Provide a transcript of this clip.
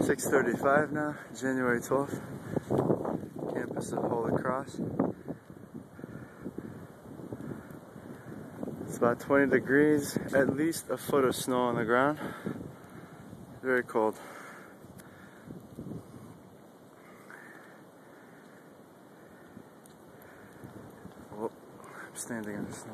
6:35 now, January 12th, campus of Holy Cross. It's about 20 degrees, at least a foot of snow on the ground. Very cold. Oh, I'm standing in the snow.